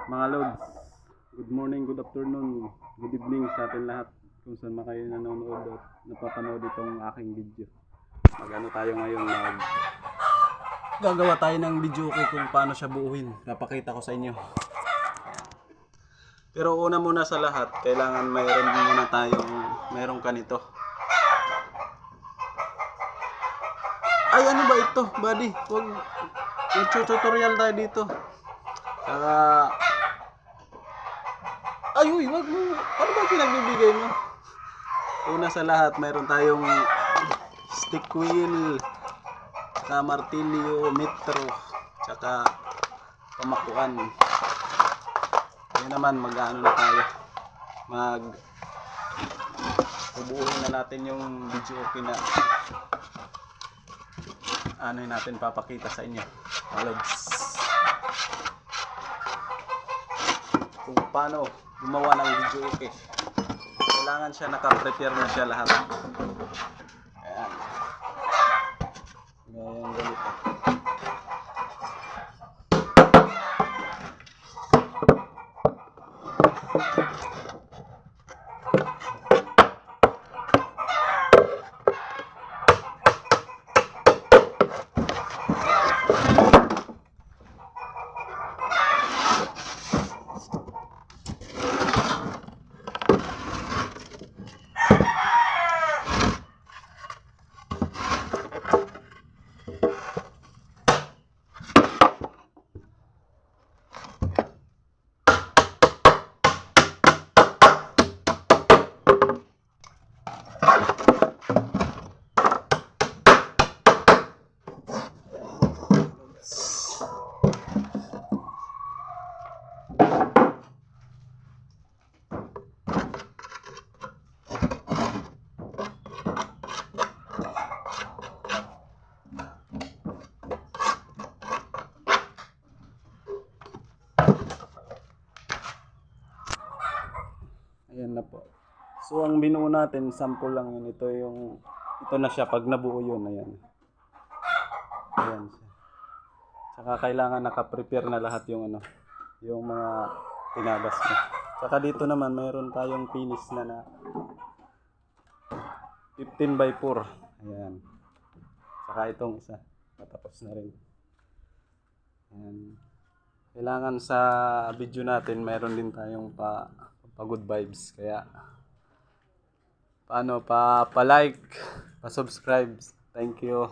Mga Lods, good morning, good afternoon, good evening sa atin lahat kung saan man kayo nanonood at napapanood itong aking video. Magano tayo ngayon, gagawa tayo ng video kung paano siya buuhin. Papakita ko sa inyo. Pero una muna sa lahat, kailangan mayroong ganito. Ay, ano ba ito, buddy? Huwag, tutorial tayo dito. Ay, uy, wag mo. Ano ba pinagbibigay mo? Una sa lahat, mayroon tayong stick wheel, saka martilyo, metro, saka pamakuan. Ngayon naman, mag-ano na tayo. Bubuuhin na natin yung video na ano natin papakita sa inyo. Lods. Kung paano gumawa ng video okay. Kailangan siya naka-prepare na siya lahat. Ayan. Ngayon ganito. Ayan na po. So ang binuo natin, sample lang yun. Ito na siya pag nabuo yun. Ayan. Ayan siya. Saka kailangan naka-prepare na lahat yung yung mga tinagas mo. Saka dito naman mayroon tayong finish na 15 by 4. Ayan. Saka itong isa. Matapos na rin. Ayan. Kailangan sa video natin mayroon din tayong pa good vibes, kaya pa-like, pa-subscribe. Thank you.